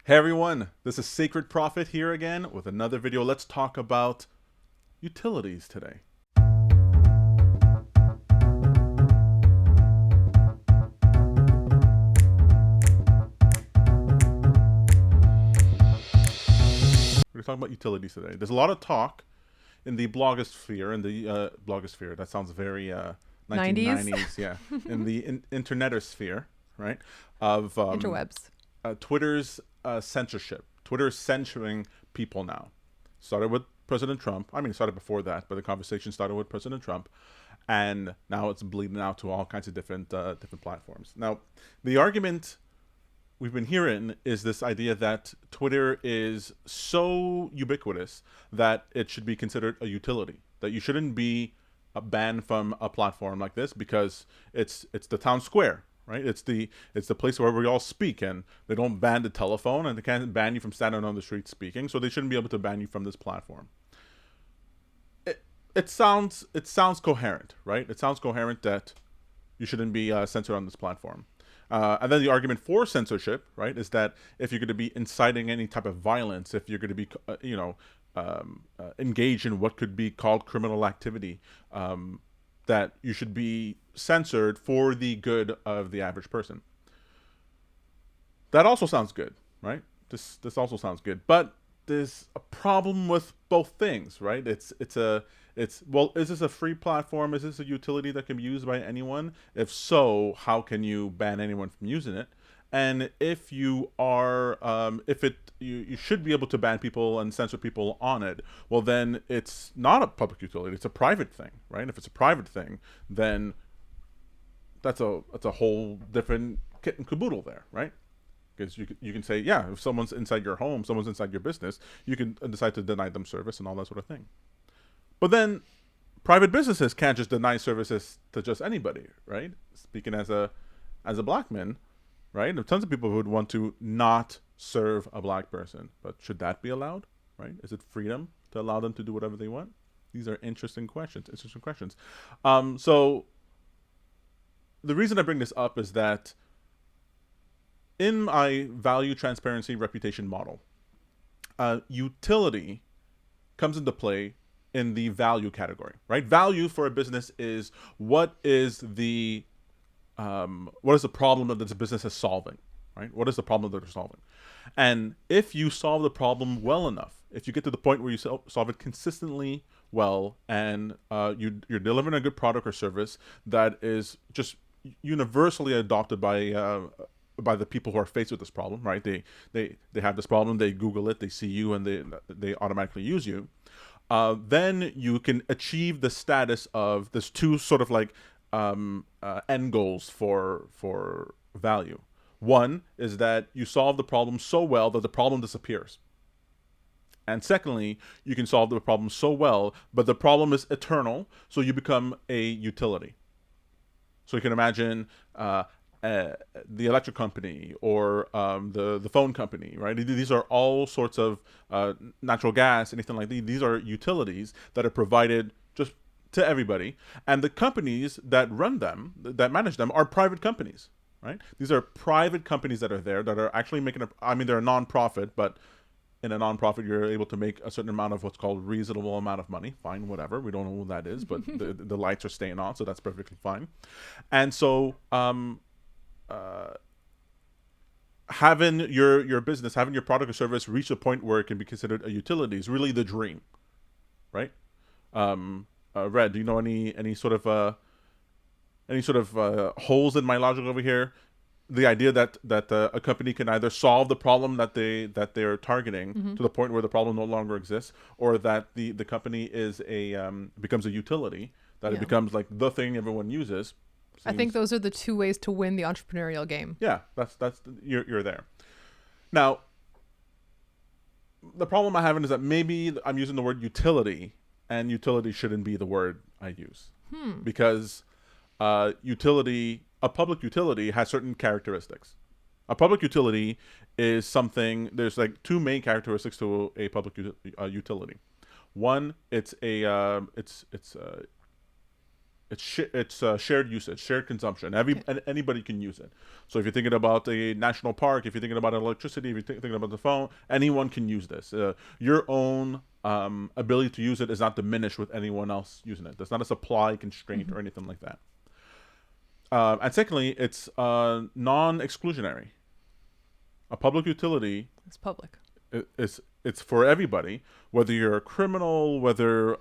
Hey everyone, this is Sacred Prophet here again with another video. Let's talk about utilities today. We're talking about utilities today. There's a lot of talk in the blogosphere, blogosphere, that sounds very 90s 1990s, yeah, in the internetosphere, right, of interwebs. Twitter's censorship. Twitter is censoring people now. Started with President Trump. I mean, it started before that, but the conversation started with President Trump, and now it's bleeding out to all kinds of different platforms. Now, the argument we've been hearing is this idea that Twitter is so ubiquitous that it should be considered a utility. That you shouldn't be banned from a platform like this because it's the town square, right? It's the place where we all speak, and they don't ban the telephone, and they can't ban you from standing on the street speaking, so they shouldn't be able to ban you from this platform. It sounds coherent, right? It sounds coherent that you shouldn't be censored on this platform. And then the argument for censorship, right, is that if you're going to be inciting any type of violence, if you're going to be, engaged in what could be called criminal activity, that you should be censored for the good of the average person. That also sounds good, right? This also sounds good, but there's a problem with both things, right? Well, is this a free platform? Is this a utility that can be used by anyone? If so, how can you ban anyone from using it? And if you are, you should be able to ban people and censor people on it. Well, then it's not a public utility; it's a private thing, right? If it's a private thing, then that's a whole different kit and caboodle there, right? Because you can say, yeah, if someone's inside your home, someone's inside your business, you can decide to deny them service and all that sort of thing. But then private businesses can't just deny services to just anybody, right? Speaking as a black man, right? There are tons of people who would want to not serve a black person, but should that be allowed, right? Is it freedom to allow them to do whatever they want? These are interesting questions. So the reason I bring this up is that in my value, transparency, reputation model, utility comes into play in the value category, right? Value for a business is what is the problem that this business is solving, right? What is the problem that they're solving? And if you solve the problem well enough, if you get to the point where you solve it consistently well, and you're delivering a good product or service that is just universally adopted by the people who are faced with this problem, right? They have this problem, they Google it, they see you, and they automatically use you. Then you can achieve the status of this two sort of like end goals for value. One is that you solve the problem so well that the problem disappears. And secondly, you can solve the problem so well, but the problem is eternal, so you become a utility. So you can imagine the electric company or the phone company, right? These are all sorts of natural gas, anything like these. These are utilities that are provided just to everybody. And the companies that run them, that manage them, are private companies, right? These are private companies that are there that are actually making they're a nonprofit, but in a nonprofit, you're able to make a certain amount of what's called reasonable amount of money. Fine, whatever. We don't know who that is, but the lights are staying on, so that's perfectly fine. And so having your business, having your product or service reach a point where it can be considered a utility is really the dream, right? Red, do you know any sort of holes in my logic over here? The idea that a company can either solve the problem that they're targeting to the point where the problem no longer exists, or that the company is becomes a utility, that it becomes like the thing everyone uses. I think those are the two ways to win the entrepreneurial game. Yeah, you're there. Now, the problem I have is that maybe I'm using the word utility, and utility shouldn't be the word I use, because a public utility has certain characteristics. A public utility is something. There's like two main characteristics to a public utility. One, it's It's shared usage, shared consumption. Okay. Anybody can use it. So if you're thinking about a national park, if you're thinking about electricity, if you're thinking about the phone, anyone can use this. Your own ability to use it is not diminished with anyone else using it. There's not a supply constraint or anything like that. And secondly, it's non-exclusionary. A public utility It's public. it's for everybody, whether you're a criminal, whether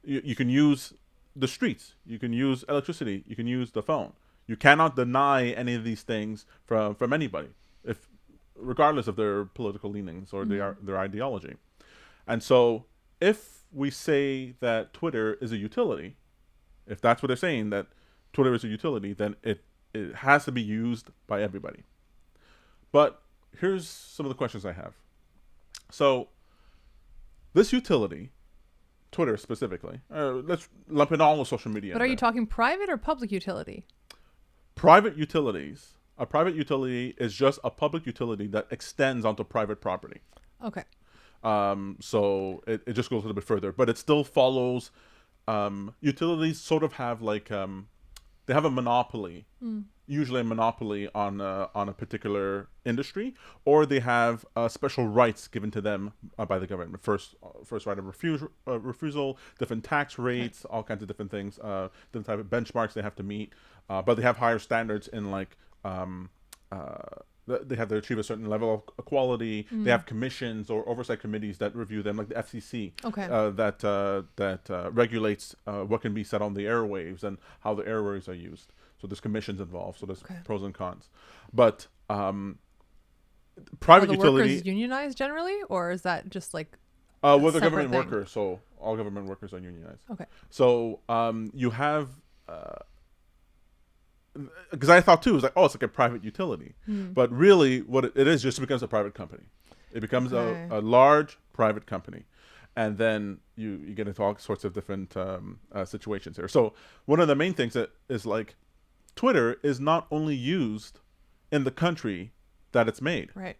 you can use the streets, you can use electricity, you can use the phone. You cannot deny any of these things from anybody, if regardless of their political leanings or their ideology. And so, if we say that Twitter is a utility, if that's what they're saying, that Twitter is a utility, then it has to be used by everybody. But here's some of the questions I have. So, this utility, Twitter specifically, let's lump in all the social media. But are you talking private or public utility? Private utilities? A private utility is just a public utility that extends onto private property. Okay. So it just goes a little bit further, but it still follows. Utilities sort of have like they have a monopoly, usually a monopoly on a particular industry, or they have special rights given to them by the government. First right of refusal, different tax rates, all kinds of different things, different type of benchmarks they have to meet, but they have higher standards in like. They have to achieve a certain level of equality. They have commissions or oversight committees that review them, like the FCC, Okay. that regulates what can be said on the airwaves and how the airwaves are used. So there's commissions involved. So there's pros and cons. But private Are the utility, workers unionized generally, or is that just like well, they're separate government thing? workers, so all government workers are unionized. Okay. So you have. Because I thought too, it was like, oh, it's like a private utility. But really, what it is, just becomes a private company. It becomes a large private company. And then you get into all sorts of different situations here. So one of the main things that is like, Twitter is not only used in the country that it's made. Right.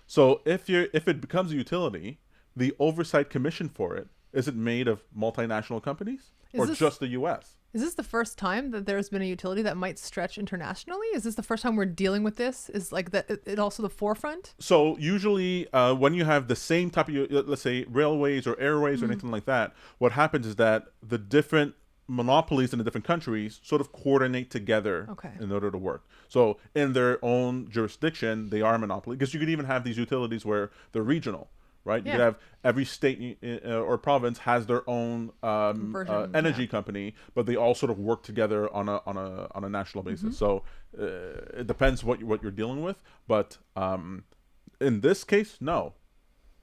So if it becomes a utility, the oversight commission for it, is it made of multinational companies or just the U.S.? Is this the first time that there's been a utility that might stretch internationally? Is this the first time we're dealing with this? Is like that it also the forefront? So usually when you have the same type of, let's say, railways or airways or anything like that, what happens is that the different monopolies in the different countries sort of coordinate together in order to work. So in their own jurisdiction, they are a monopoly, because you could even have these utilities where they're regional. Right, you could have every state or province has their own energy company, but they all sort of work together on a national basis. So it depends what you're dealing with. But in this case, no,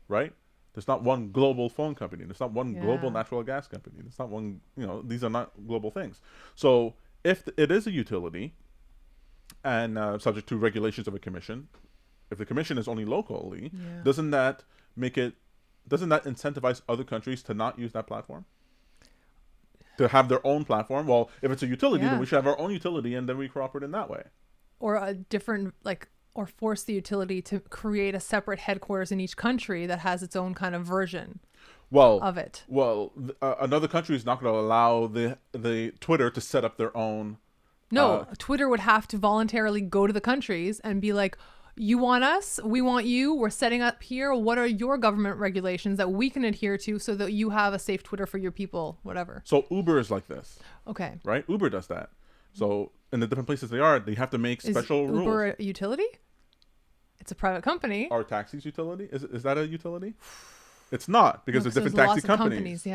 right? There's not one global phone company. There's not one global natural gas company. There's not one. These are not global things. So if it is a utility, and subject to regulations of a commission, if the commission is only locally, doesn't that incentivize other countries to not use that platform, to have their own platform? Well, if it's a utility, then we should have our own utility, and then we cooperate in that way. Or a different, or force the utility to create a separate headquarters in each country that has its own kind of version of it. Well, another country is not going to allow the Twitter to set up their own. No, Twitter would have to voluntarily go to the countries and be like, you want us, we want you, we're setting up here. What are your government regulations that we can adhere to so that you have a safe Twitter for your people, whatever. So Uber is like this. Okay. Right? Uber does that. So in the different places they have to make special rules. Is Uber a utility? It's a private company. Are taxis utility? Is that a utility? It's not, because there's different taxi companies.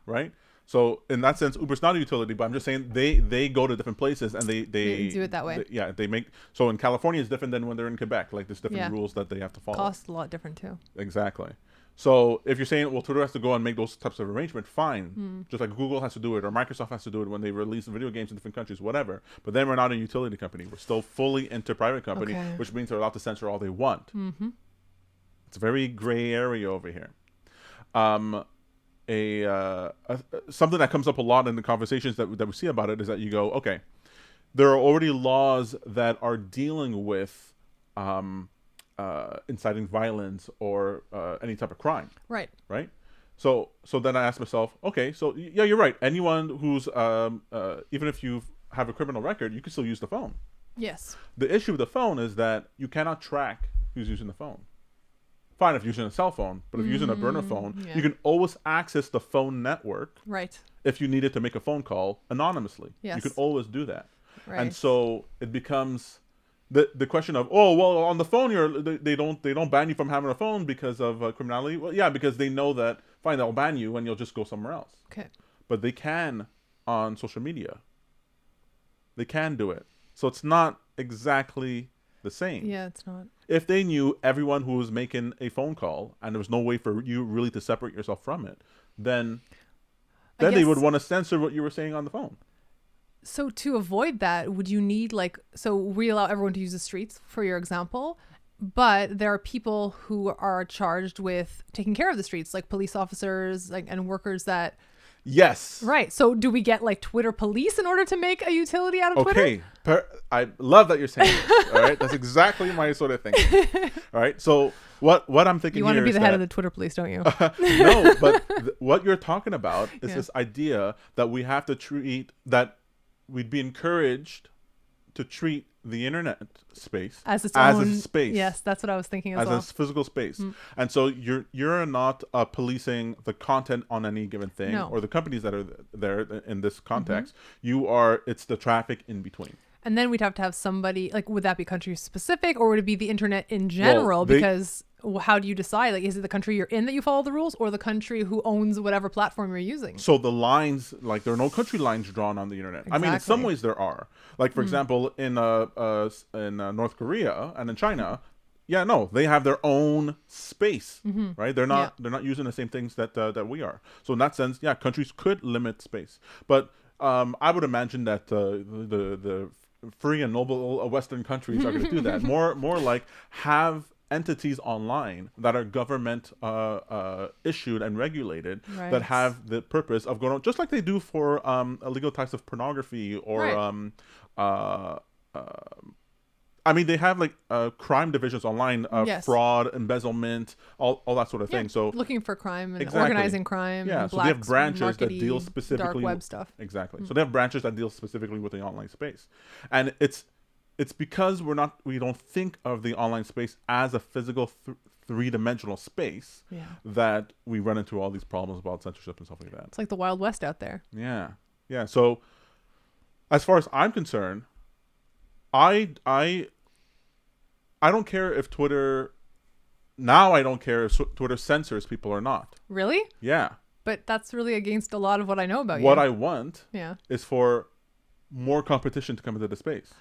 Right? So in that sense, Uber's not a utility, but I'm just saying they go to different places and they do it that way. They make, so in California it's different than when they're in Quebec. Like there's different rules that they have to follow. Cost a lot different too. Exactly. So if you're saying, well, Twitter has to go and make those types of arrangement, fine. Just like Google has to do it, or Microsoft has to do it when they release video games in different countries, whatever. But then we're not a utility company. We're still fully into private company, which means they're allowed to censor all they want. It's a very gray area over here. Something that comes up a lot in the conversations that we see about it is that you go, okay, there are already laws that are dealing with inciting violence or any type of crime. Right. So then I asked myself, okay, so yeah, you're right. Anyone who's even if you have a criminal record, you can still use the phone. Yes. The issue with the phone is that you cannot track who's using the phone. Fine if you're using a cell phone, but if you're using a burner phone, Yeah. you can always access the phone network Right. if you needed to make a phone call anonymously. Yes. You can always do that. Right. And so it becomes the question of, oh well, on the phone they don't ban you from having a phone because of criminality. Well, yeah, because they know that fine they'll ban you and you'll just go somewhere else. Okay. But they can on social media. They can do it. So it's not exactly the same. Yeah, it's not. If they knew everyone who was making a phone call and there was no way for you really to separate yourself from it, then I they would guess- want to censor what you were saying on the phone. So to avoid that, would you need so we allow everyone to use the streets for your example, but there are people who are charged with taking care of the streets, like police officers, and workers that. Yes. Right. So do we get like Twitter police in order to make a utility out of Twitter? Okay. I love that you're saying this. All right. That's exactly my sort of thinking. All right. So what I'm thinking You want to here be is the head that- of the Twitter police, don't you? No, but what you're talking about is Yeah. this idea that we have to treat that we'd be encouraged to treat the internet space As its as own a space. Yes, that's what I was thinking as As well. a physical space. And so you're not policing the content on any given thing No. or the companies that are there in this context. It's the traffic in between. And then we'd have to have somebody would that be country specific or would it be the internet in general? they- Because how do you decide? Like, is it the country you're in that you follow the rules or the country who owns whatever platform you're using? So the lines, like there are no country lines drawn on the internet. I mean, in some Exactly. ways there are. Like for example, in North Korea and in China, yeah, no, they have their own space, right? They're not using the same things that we are. So in that sense, yeah, countries could limit space, but I would imagine that the free and noble Western countries are going to do that. More like have entities online that are government issued and regulated Right. that have the purpose of going just like they do for illegal types of pornography or Right. I mean they have like crime divisions online, Yes. fraud, embezzlement, all that sort of thing. So looking for crime and Exactly. organizing crime. yeah, and so they have black branches that markety, deal specifically dark web stuff. Exactly. So they have branches that deal specifically with the online space, and it's because we don't think of the online space as a physical three-dimensional space Yeah, that we run into all these problems about censorship and stuff like that. it's like the Wild West out there. Yeah. So as far as I'm concerned, I don't care if Twitter. Now I don't care if Twitter censors people or not. Really? Yeah. But that's really against a lot of what I know about What you. I want Yeah. is for more competition to come into the space.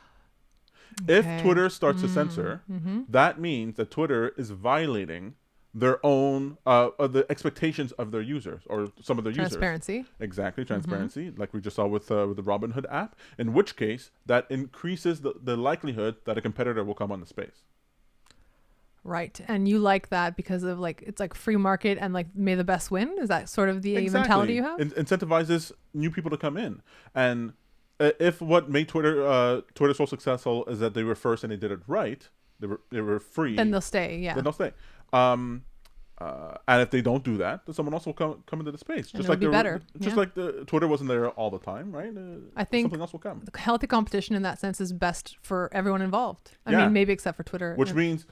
If Okay. Twitter starts to censor, that means that Twitter is violating their own the expectations of their users or some of their users. Transparency. Exactly, transparency, like we just saw with the Robinhood app. In which case, that increases the likelihood that a competitor will come on the space. Right. And you like that because of it's like free market and may the best win? Is that sort of the mentality you have? Incentivizes new people to come in, and if what made Twitter so successful is that they were first and they did it right, they were free. Then they'll stay. Yeah. Then they'll stay. And if they don't do that, then someone else will come into the space. And it'll be better. Yeah. Like the Twitter wasn't there all the time, right? I think something else will come. Healthy competition in that sense is best for everyone involved. I Yeah. mean, maybe except for Twitter. Which means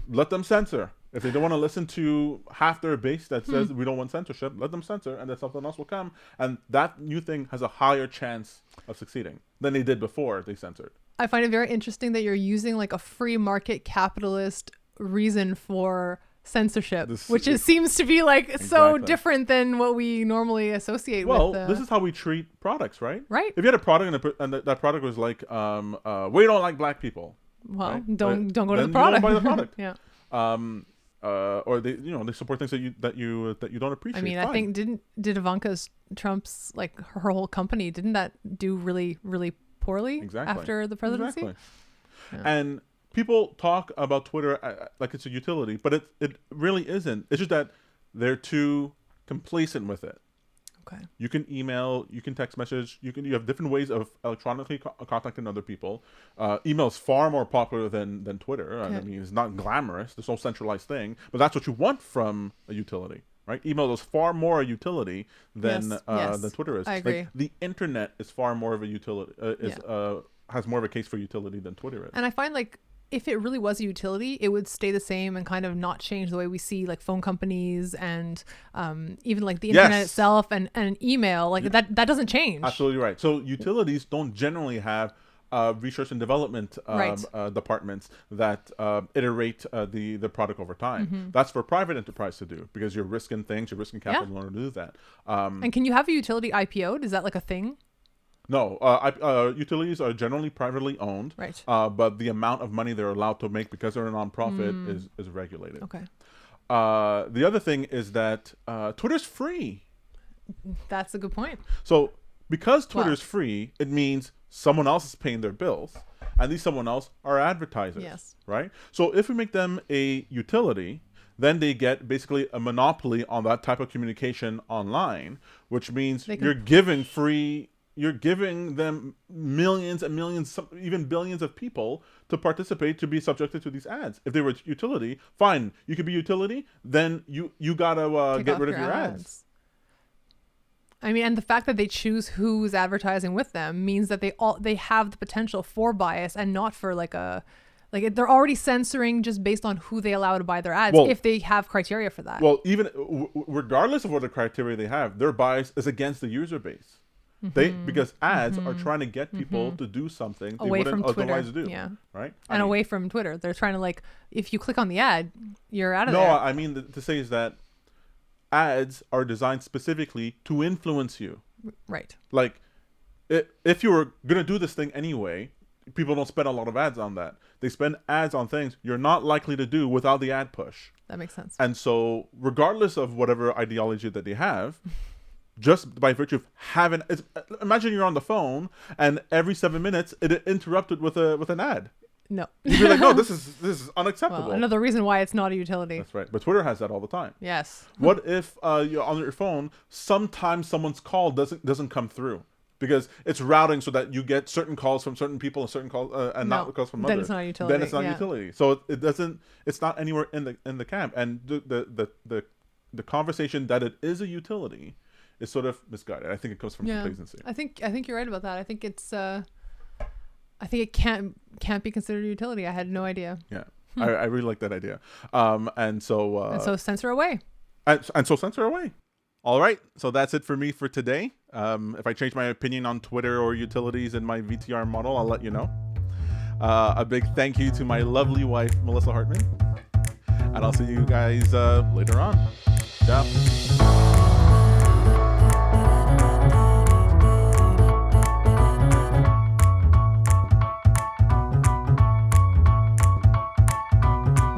let them censor. If they don't want to listen to half their base that says we don't want censorship, let them censor, and then something else will come. And that new thing has a higher chance of succeeding than they did before they censored. I find it very interesting that you're using a free market capitalist reason for censorship, which seems to be so Exactly. different than what we normally associate Well, with. this is how we treat products, right? Right. If you had a product and that product was like, we don't like black people. Well, right? don't go to Then the you don't product. buy the product. Yeah. Or they support things that you don't appreciate. I mean, Fine. I think did Ivanka Trump's her whole company didn't that do really really poorly Exactly. after the presidency? Exactly. And people talk about Twitter like it's a utility, but it really isn't. It's just that they're too complacent with it. Okay. You can email, you can text message, you have different ways of electronically contacting other people. Email is far more popular than Twitter. I Okay. mean, it's not glamorous. There's no centralized thing, but that's what you want from a utility. right? Email is far more a utility than Yes, than Twitter is. I agree. Like, the internet is far more of a utility. Has more of a case for utility than Twitter is. And I find like if it really was a utility, it would stay the same and kind of not change the way we see like phone companies and even like the internet Yes. itself and an email. Like that doesn't change. Absolutely right. So utilities don't generally have research and development Right. departments that iterate the product over time. Mm-hmm. That's for private enterprise to do, because you're risking things, you're risking capital in order to do that. And can you have a utility IPO'd? Is that like a thing? No, utilities are generally privately owned, Right. but the amount of money they're allowed to make because they're a nonprofit is regulated. Okay. The other thing is that Twitter's free. That's a good point. So because Wow. Twitter's free, it means someone else is paying their bills, and these someone else are advertisers. Yes. Right? So if we make them a utility, then they get basically a monopoly on that type of communication online, which means They can- you're giving them millions and millions, even billions of people to participate, to be subjected to these ads. If they were utility, fine, you could be utility, then you gotta Take get off rid of your your ads. I mean, and the fact that they choose who's advertising with them means that they have the potential for bias and not for they're already censoring just based on who they allow to buy their ads, Well- if they have criteria for that. Well, even regardless of what the criteria they have, their bias is against the user base. Because ads are trying to get people to do something they Away wouldn't from Twitter, otherwise do. yeah. Right? And away from Twitter, they're trying to if you click on the ad, you're out of No, there. I mean to say is that ads are designed specifically to influence you. Right. Like, if you were gonna do this thing anyway, people don't spend a lot of ads on that. They spend ads on things you're not likely to do without the ad push. That makes sense. And so, regardless of whatever ideology that they have, just by virtue of having, imagine you're on the phone and every 7 minutes it interrupted with an ad. No. You'd be like, no, this is unacceptable. Well, another reason why it's not a utility. That's right. But Twitter has that all the time. Yes. What if you're on your phone, sometimes someone's call doesn't come through because it's routing so that you get certain calls from certain people and certain calls and No, not calls from then others. it's not a utility, Then it's not a yeah. utility. So it doesn't. It's not anywhere in the camp. And the conversation that it is a utility is sort of misguided. I think it comes from complacency. I think you're right about that. I think it's I think it can't be considered a utility. I had no idea. Yeah, I really like that idea. And so Censor away. and so censor away. All right, so that's it for me for today. If I change my opinion on Twitter or utilities in my VTR model, I'll let you know. A big thank you to my lovely wife, Melissa Hartman. And I'll see you guys later on. Ciao.